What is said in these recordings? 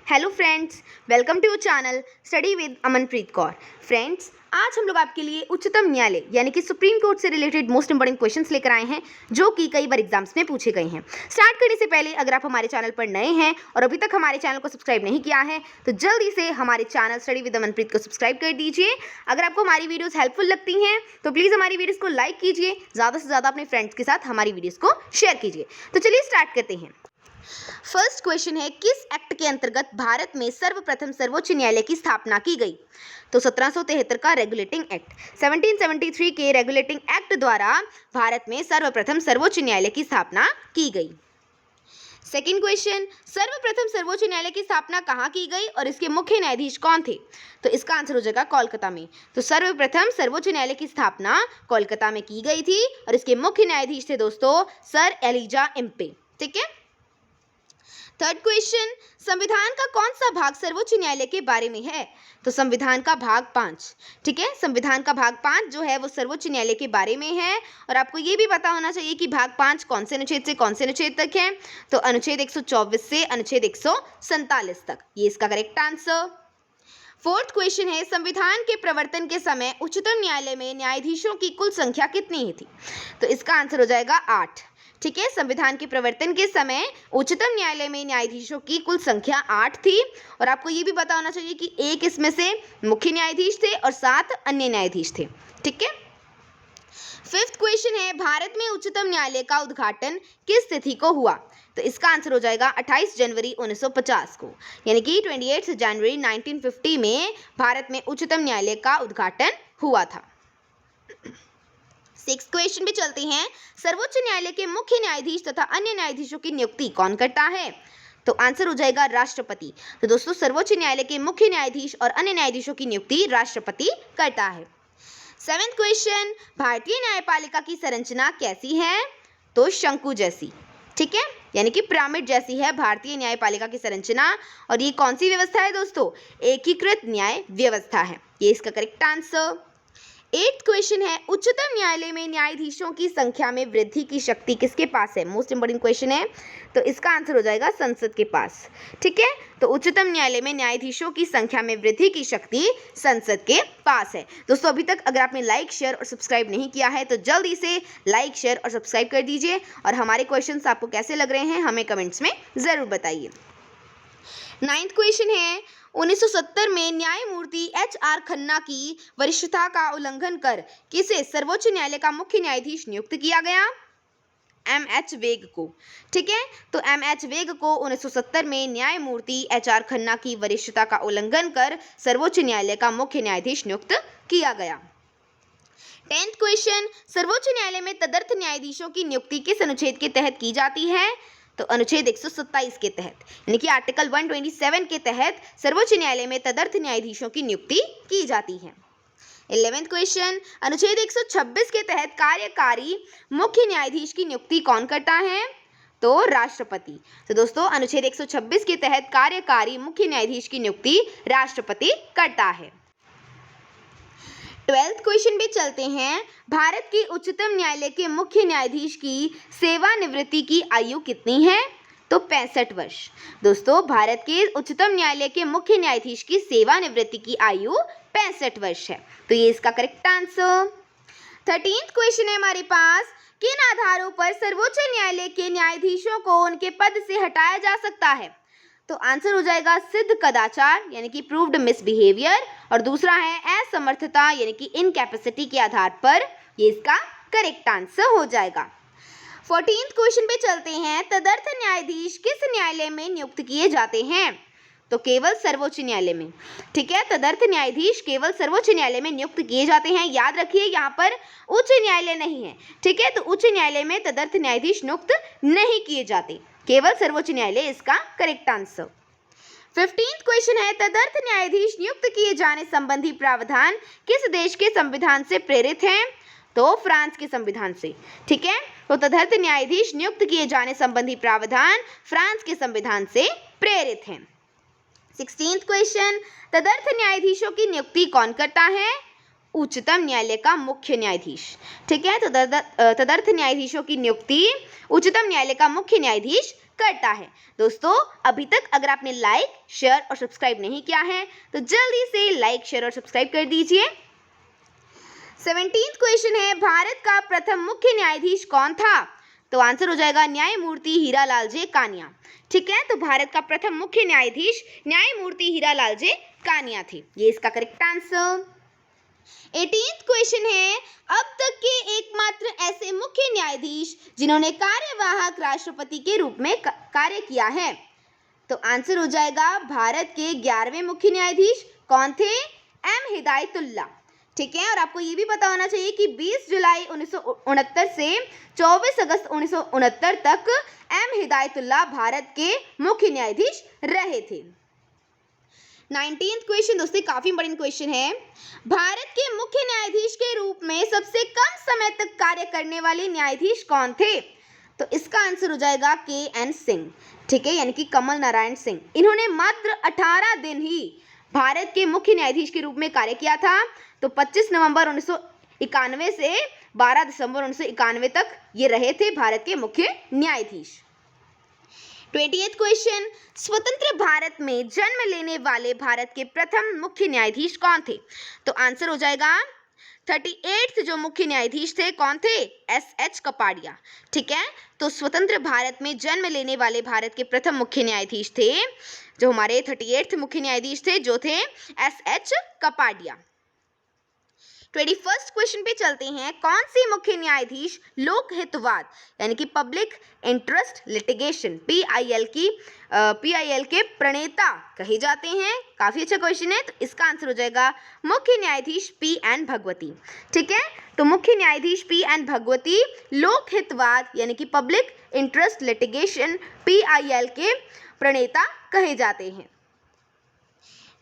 Hello friends, welcome to channel study with Amanpreet Kaur. Friends, आज हम लोग आपके लिए उच्चतम न्यायालय यानी कि सुप्रीम कोर्ट से रिलेटेड मोस्ट इंपॉर्टेंट क्वेश्चंस लेकर आए हैं जो कि कई बार एग्जाम्स में पूछे गए हैं। स्टार्ट करने से पहले अगर आप हमारे चैनल पर नए हैं और अभी तक हमारे चैनल को सब्सक्राइब नहीं किया है तो जल्दी से हमारे चैनल स्टडी विद अमनप्रीत को सब्सक्राइब कर दीजिए। अगर आपको हमारी वीडियोस हेल्पफुल लगती हैं तो प्लीज़ हमारी वीडियोस को लाइक कीजिए, ज़्यादा से ज़्यादा अपने फ्रेंड्स के साथ हमारी वीडियोस को शेयर कीजिए। तो चलिए स्टार्ट करते हैं। फर्स्ट क्वेश्चन है, किस एक्ट के अंतर्गत भारत में सर्वप्रथम सर्वोच्च न्यायालय की स्थापना की गई? तो 1773 का रेगुलेटिंग एक्ट। 1773 के रेगुलेटिंग एक्ट द्वारा भारत में सर्वप्रथम सर्वोच्च न्यायालय की स्थापना की गई। सेकेंड क्वेश्चन, सर्वप्रथम सर्वोच्च न्यायालय की स्थापना कहाँ की गई और इसके मुख्य न्यायाधीश कौन थे? तो इसका आंसर हो जाएगा कोलकाता में। तो सर्वप्रथम सर्वोच्च न्यायालय की स्थापना कोलकाता में की गई थी और इसके मुख्य न्यायाधीश थे दोस्तों सर एलिजा इम्पे। ठीक है। थर्ड क्वेश्चन, संविधान का कौन सा भाग सर्वोच्च न्यायालय के बारे में है? तो संविधान का भाग 5। ठीक है, संविधान का भाग 5 जो है वो सर्वोच्च न्यायालय के बारे में है। और आपको ये भी पता होना चाहिए कि भाग 5 कौन से अनुच्छेद से कौन से अनुच्छेद तक है। तो अनुच्छेद 124 से अनुच्छेद 147 तक, ये इसका करेक्ट आंसर। फोर्थ क्वेश्चन है, संविधान के प्रवर्तन के समय उच्चतम न्यायालय में न्यायाधीशों की कुल संख्या कितनी थी? तो इसका आंसर हो जाएगा 8। ठीक है, संविधान के प्रवर्तन के समय उच्चतम न्यायालय में न्यायाधीशों की कुल संख्या 8 थी। और आपको ये भी पता होना चाहिए कि एक इसमें से मुख्य न्यायाधीश थे और 7 अन्य न्यायाधीश थे। ठीक है। फिफ्थ क्वेश्चन है, भारत में उच्चतम न्यायालय का उद्घाटन किस तिथि को हुआ? तो इसका आंसर हो जाएगा 28 जनवरी 1950 को, यानी कि 28 जनवरी 1950 में भारत में उच्चतम न्यायालय का उद्घाटन हुआ था। सिक्स क्वेश्चन पे चलते हैं, सर्वोच्च न्यायालय के मुख्य न्यायाधीश तथा अन्य न्यायाधीशों की नियुक्ति कौन करता है? तो आंसर हो जाएगा राष्ट्रपति। तो दोस्तों, सर्वोच्च न्यायालय के मुख्य न्यायाधीश और अन्य न्यायाधीशों की नियुक्ति राष्ट्रपति करता है। सेवेंथ क्वेश्चन, भारतीय न्यायपालिका की संरचना कैसी है? तो शंकु जैसी। ठीक है, यानी कि पिरामिड जैसी है भारतीय न्यायपालिका की संरचना। और ये कौन सी व्यवस्था है दोस्तों? एकीकृत न्याय व्यवस्था है, ये इसका करेक्ट आंसर। एट्थ क्वेश्चन है, उच्चतम न्यायालय में न्यायाधीशों की संख्या में वृद्धि की शक्ति किसके पास है? मोस्ट इंपोर्टेंट क्वेश्चन है, तो इसका आंसर हो जाएगा संसद के पास। ठीक है, तो उच्चतम न्यायालय में न्यायाधीशों की संख्या में वृद्धि की शक्ति संसद के पास है। दोस्तों, अभी तक अगर आपने लाइक, शेयर और सब्सक्राइब नहीं किया है तो जल्दी से लाइक, शेयर और सब्सक्राइब कर दीजिए। और हमारे क्वेश्चन आपको कैसे लग रहे हैं हमें कमेंट्स में ज़रूर बताइए। नाइन्थ क्वेश्चन है, 1970 में न्यायमूर्ति एच.आर. खन्ना की वरिष्ठता का उल्लंघन कर किसे सर्वोच्च न्यायालय का मुख्य न्यायाधीश नियुक्त किया गया? एम.एच. वेग को। ठीक है, तो एम.एच. वेग को 1970 में न्यायमूर्ति एच.आर. खन्ना की वरिष्ठता का उल्लंघन कर सर्वोच्च न्यायालय का मुख्य न्यायाधीश नियुक्त किया गया। 10th क्वेश्चन, सर्वोच्च न्यायालय में तदर्थ न्यायाधीशों की नियुक्ति किस अनुच्छेद के तहत की जाती है? तो अनुच्छेद 127 के तहत, यानी कि आर्टिकल 127 के तहत सर्वोच्च न्यायालय में तदर्थ न्यायाधीशों की नियुक्ति की जाती है। 11th क्वेश्चन, अनुच्छेद 126 के तहत कार्यकारी मुख्य न्यायाधीश की नियुक्ति कौन करता है? तो राष्ट्रपति। तो दोस्तों, अनुच्छेद 126 के तहत कार्यकारी मुख्य न्यायाधीश की नियुक्ति राष्ट्रपति करता है। 12th क्वेश्चन पे चलते हैं, भारत के उच्चतम न्यायालय के मुख्य न्यायाधीश की सेवानिवृत्ति की आयु कितनी है? तो 65 वर्ष। दोस्तों, भारत के उच्चतम न्यायालय के मुख्य न्यायाधीश की सेवानिवृत्ति की आयु 65 वर्ष है, तो ये इसका करेक्ट आंसर। 13th क्वेश्चन है हमारे पास, किन आधारों पर सर्वोच्च न्यायालय के न्यायाधीशों को उनके पद से हटाया जा सकता है? तो आंसर हो जाएगा सिद्ध कदाचार यानी कि प्रूव्ड मिसबिहेवियर, और दूसरा है असमर्थता यानी कि इनकैपेसिटी के आधार पर, ये इसका करेक्ट आंसर हो जाएगा। 14th क्वेश्चन पे चलते हैं, तदर्थ न्यायाधीश किस न्यायालय में नियुक्त किए जाते हैं? तो केवल सर्वोच्च न्यायालय में। ठीक है, तदर्थ न्यायाधीश केवल सर्वोच्च न्यायालय में नियुक्त किए जाते हैं। याद रखिए, यहाँ पर उच्च न्यायालय नहीं है। ठीक है, तो उच्च न्यायालय में तदर्थ न्यायाधीश नियुक्त नहीं किए जाते, केवल सर्वोच्च न्यायालय इसका करेक्ट आंसर। 15th क्वेश्चन है, तदर्थ न्यायाधीश नियुक्त किए जाने संबंधी प्रावधान किस देश के संविधान से प्रेरित हैं? तो फ्रांस के संविधान से। ठीक है, तो तदर्थ न्यायाधीश नियुक्त किए जाने संबंधी प्रावधान फ्रांस के संविधान से प्रेरित हैं। 16th क्वेश्चन, तदर्थ न्यायाधीशों की नियुक्ति कौन करता है? उच्चतम न्यायालय का मुख्य न्यायाधीश। ठीक है, तो तदर्थ न्यायाधीशों की नियुक्ति उच्चतम न्यायालय का मुख्य न्यायाधीश करता है। दोस्तों, अभी तक अगर आपने लाइक, शेयर और सब्सक्राइब नहीं किया है तो जल्दी से लाइक, शेयर और सब्सक्राइब कर दीजिए। 17th क्वेश्चन है, भारत का प्रथम मुख्य न्यायाधीश कौन था? तो आंसर हो जाएगा न्यायमूर्ति हीरालाल जे कानिया। ठीक है, तो भारत का प्रथम मुख्य न्यायाधीश न्यायमूर्ति हीरालाल जे कानिया थे। ये इसका करेक्ट आंसर। 18th क्वेश्चन है, अब तक के एकमात्र ऐसे मुख्य न्यायाधीश जिन्होंने कार्यवाहक राष्ट्रपति के रूप में कार्य किया है। तो आंसर हो जाएगा भारत के 11वें मुख्य न्यायाधीश कौन थे? एम हिदायतुल्ला। ठीक है, और आपको ये भी पता होना चाहिए कि 20 जुलाई 1969 से 24 अगस्त 1969 तक एम हिदायतुल्ला भारत के मुख्य न्यायाधीश रहे थे। 19th क्वेश्चन दोस्तों काफी इंपॉर्टेंट क्वेश्चन है, भारत के मुख्य न्यायाधीश के रूप में सबसे कम समय तक कार्य करने वाले न्यायाधीश कौन थे? तो इसका आंसर हो जाएगा के.एन. सिंह। ठीक है, यानी कि कमल नारायण सिंह। इन्होंने मात्र 18 दिन ही भारत के मुख्य न्यायाधीश के रूप में कार्य किया था। तो 25 नवंबर 1991 से 12 दिसंबर 1991 तक ये रहे थे भारत के मुख्य न्यायाधीश। 20th क्वेश्चन, स्वतंत्र भारत में जन्म लेने वाले भारत के प्रथम मुख्य न्यायाधीश कौन थे? तो आंसर हो जाएगा 38th जो मुख्य न्यायाधीश थे कौन थे? एस.एच. कपाडिया। ठीक है, तो स्वतंत्र भारत में जन्म लेने वाले भारत के प्रथम मुख्य न्यायाधीश थे, जो हमारे 38th मुख्य न्यायाधीश थे, जो थे एस.एच. कपाडिया। 21st क्वेश्चन पे चलते हैं, कौन सी मुख्य न्यायाधीश लोकहितवाद यानी कि पब्लिक इंटरेस्ट लिटिगेशन PIL के प्रणेता कहे जाते हैं? काफी अच्छा क्वेश्चन है, तो इसका आंसर हो जाएगा मुख्य न्यायाधीश P.N. भगवती। ठीक है, तो मुख्य न्यायाधीश P.N. भगवती लोकहितवाद यानी कि पब्लिक इंटरेस्ट लिटिगेशन PIL के प्रणेता कहे जाते हैं।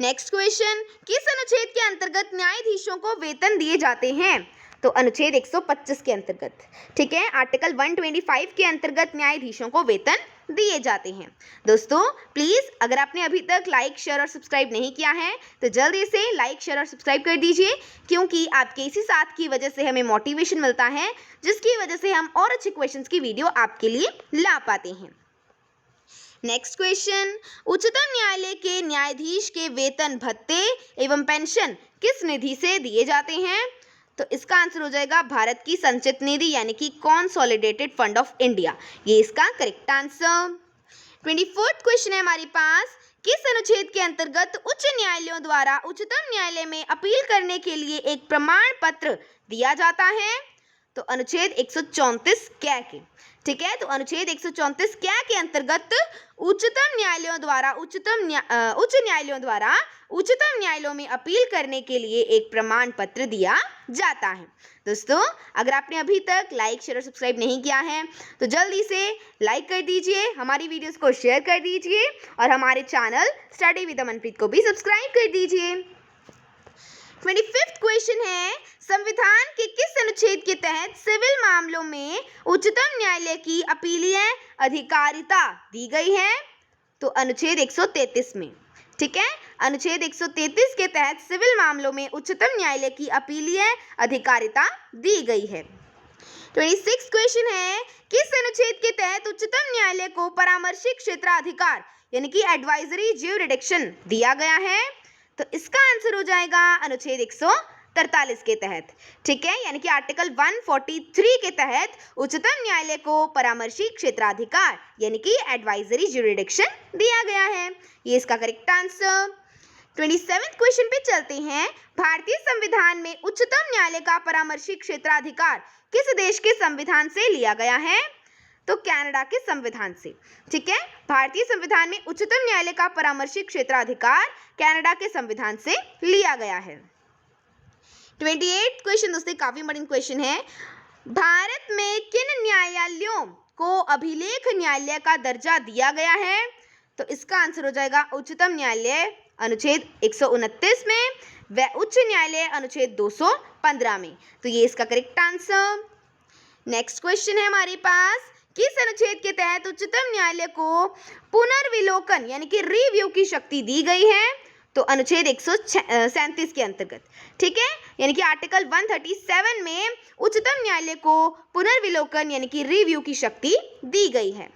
नेक्स्ट क्वेश्चन, किस अनुच्छेद के अंतर्गत न्यायाधीशों को वेतन दिए जाते हैं? तो अनुच्छेद 125 के अंतर्गत। ठीक है, आर्टिकल 125 के अंतर्गत न्यायाधीशों को वेतन दिए जाते हैं। दोस्तों, प्लीज़ अगर आपने अभी तक लाइक, शेयर और सब्सक्राइब नहीं किया है तो जल्दी से लाइक, शेयर और सब्सक्राइब कर दीजिए, क्योंकि आपके इसी साथ की वजह से हमें मोटिवेशन मिलता है, जिसकी वजह से हम और अच्छे क्वेश्चंस की वीडियो आपके लिए ला पाते हैं। नेक्स्ट क्वेश्चन, उच्चतम न्यायालय के न्यायाधीश के वेतन, भत्ते एवं पेंशन किस निधि से दिए जाते हैं? तो इसका आंसर हो जाएगा भारत की संचित निधि यानी कि कॉन्सोलिडेटेड फंड ऑफ इंडिया। ये इसका करेक्ट आंसर। 24th क्वेश्चन है हमारे पास, किस अनुच्छेद के अंतर्गत उच्च न्यायालयों द्वारा उच्चतम न्यायालय में अपील करने के लिए एक प्रमाण पत्र दिया जाता है? तो अनुच्छेद 134 क्या के। ठीक है, तो अनुच्छेद 134 क्या के अंतर्गत उच्चतम न्यायालयों द्वारा उच्चतम न्यायालयों में अपील करने के लिए एक प्रमाण पत्र दिया जाता है। दोस्तों, अगर आपने अभी तक लाइक, शेयर और सब्सक्राइब नहीं किया है तो जल्दी से लाइक कर दीजिए, हमारी वीडियोस को शेयर कर दीजिए और हमारे चैनल स्टडी विद अमनप्रीत को भी सब्सक्राइब कर दीजिए। 25th क्वेश्चन है, संविधान के किस अनुच्छेद के तहत सिविल मामलों में उच्चतम न्यायालय की अपीलीय अधिकारिता दी गई है? तो अनुच्छेद 133 में। ठीक है, अनुच्छेद 133 के तहत सिविल मामलों में उच्चतम न्यायालय की अपीलीय अधिकारिता दी गई है। 26th क्वेश्चन है, किस अनुच्छेद के तहत उच्चतम न्यायालय को परामर्शी क्षेत्राधिकार यानी कि एडवाइजरी ज्यूरिडिक्शन दिया गया है? तो इसका आंसर हो जाएगा अनुच्छेद 143 के तहत। ठीक है, यानी कि आर्टिकल 143 के तहत उच्चतम न्यायालय को परामर्शी क्षेत्राधिकार यानी कि एडवाइजरी ज्यूरिडिक्शन दिया गया है। ये इसका करेक्ट आंसर। 27th क्वेश्चन पे चलते हैं, भारतीय संविधान में उच्चतम न्यायालय का परामर्शी क्षेत्राधिकार किस देश के संविधान से लिया गया है? तो कनाडा के संविधान से। ठीक है, भारतीय संविधान में उच्चतम न्यायालय का परामर्शी क्षेत्राधिकार कनाडा के संविधान से लिया गया है। 28th क्वेश्चन दोस्तों काफी इंपॉर्टेंट क्वेश्चन है, भारत में किन न्यायालयों को अभिलेख न्यायालय का दर्जा दिया गया है? तो इसका आंसर हो जाएगा उच्चतम न्यायालय अनुच्छेद 129 में व उच्च न्यायालय अनुच्छेद 215 में। तो ये इसका करेक्ट आंसर। नेक्स्ट क्वेश्चन है हमारे पास, किस अनुच्छेद के तहत उच्चतम न्यायालय को पुनर्विलोकन यानी कि रिव्यू की शक्ति दी गई है? तो अनुच्छेद 137 के अंतर्गत। ठीक है, यानी कि आर्टिकल 137 में उच्चतम न्यायालय को पुनर्विलोकन यानी कि रिव्यू की शक्ति दी गई है।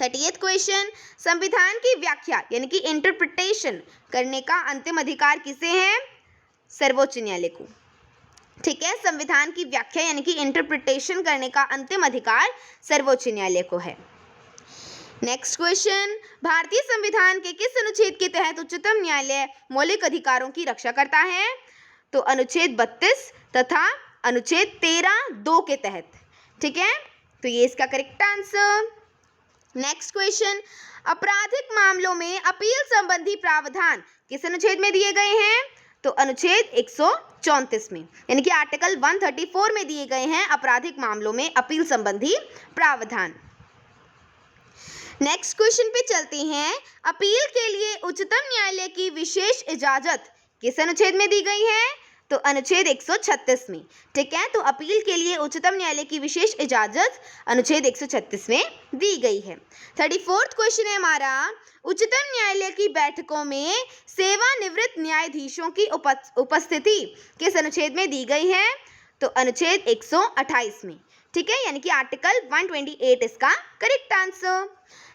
38th क्वेश्चन, संविधान की व्याख्या यानी कि इंटरप्रिटेशन करने का अंतिम अधिकार किसे है? सर्वोच्च न्यायालय को। ठीक है, संविधान की व्याख्या यानी कि इंटरप्रिटेशन करने का अंतिम अधिकार सर्वोच्च न्यायालय को है। नेक्स्ट क्वेश्चन, भारतीय संविधान के किस अनुच्छेद के तहत उच्चतम न्यायालय मौलिक अधिकारों की रक्षा करता है? तो अनुच्छेद 32 तथा अनुच्छेद 13(2) के तहत। ठीक है, तो ये इसका करेक्ट आंसर। नेक्स्ट क्वेश्चन, आपराधिक मामलों में अपील संबंधी प्रावधान किस अनुच्छेद में दिए गए हैं? तो अनुच्छेद 134 में, यानी कि आर्टिकल 134 में दिए गए हैं आपराधिक मामलों में अपील संबंधी प्रावधान। नेक्स्ट क्वेश्चन पे चलते हैं, अपील के लिए उच्चतम न्यायालय की विशेष इजाजत किस अनुच्छेद में दी गई है? तो अनुच्छेद 136 में। ठीक है, तो अपील के लिए उच्चतम न्यायालय की विशेष इजाजत अनुच्छेद 136 में दी गई है। 34th क्वेश्चन है हमारा, उच्चतम न्यायालय की बैठकों में सेवानिवृत्त न्यायाधीशों की उपस्थिति किस अनुच्छेद में दी गई है? तो अनुच्छेद 128 में। ठीक है, यानी कि आर्टिकल 128 इसका करेक्ट आंसर।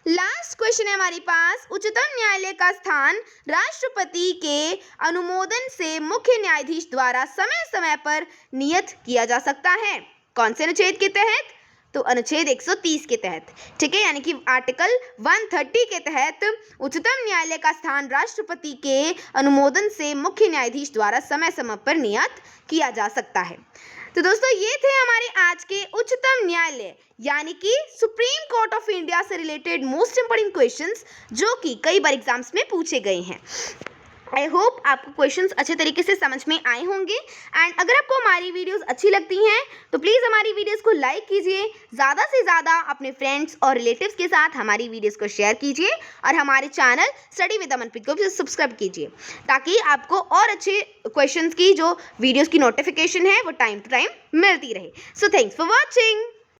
लास्ट क्वेश्चन है हमारे पास, उच्चतम न्यायालय का स्थान राष्ट्रपति के अनुमोदन से मुख्य न्यायाधीश द्वारा समय समय पर नियत किया जा सकता है। कौन से अनुच्छेद के तहत? तो अनुच्छेद 130 के तहत। ठीक है, यानी कि आर्टिकल 130 के तहत उच्चतम न्यायालय का स्थान राष्ट्रपति के अनुमोदन से मुख्य न्यायाधीश द्वारा समय समय पर नियत किया जा सकता है। तो दोस्तों, ये थे हमारे आज के उच्चतम न्यायालय यानी कि सुप्रीम कोर्ट ऑफ इंडिया से रिलेटेड मोस्ट इंपोर्टेंट क्वेश्चंस जो कि कई बार एग्जाम्स में पूछे गए हैं। आई होप आपको क्वेश्चंस अच्छे तरीके से समझ में आए होंगे। एंड अगर आपको हमारी वीडियोस अच्छी लगती हैं तो प्लीज़ हमारी वीडियोस को लाइक कीजिए, ज़्यादा से ज़्यादा अपने फ्रेंड्स और रिलेटिव्स के साथ हमारी वीडियोस को शेयर कीजिए और हमारे चैनल स्टडी विद अमनप्रीत को सब्सक्राइब कीजिए ताकि आपको और अच्छे क्वेश्चंस की जो वीडियोज़ की नोटिफिकेशन है वो टाइम टू टाइम मिलती रहे। So thanks for watching.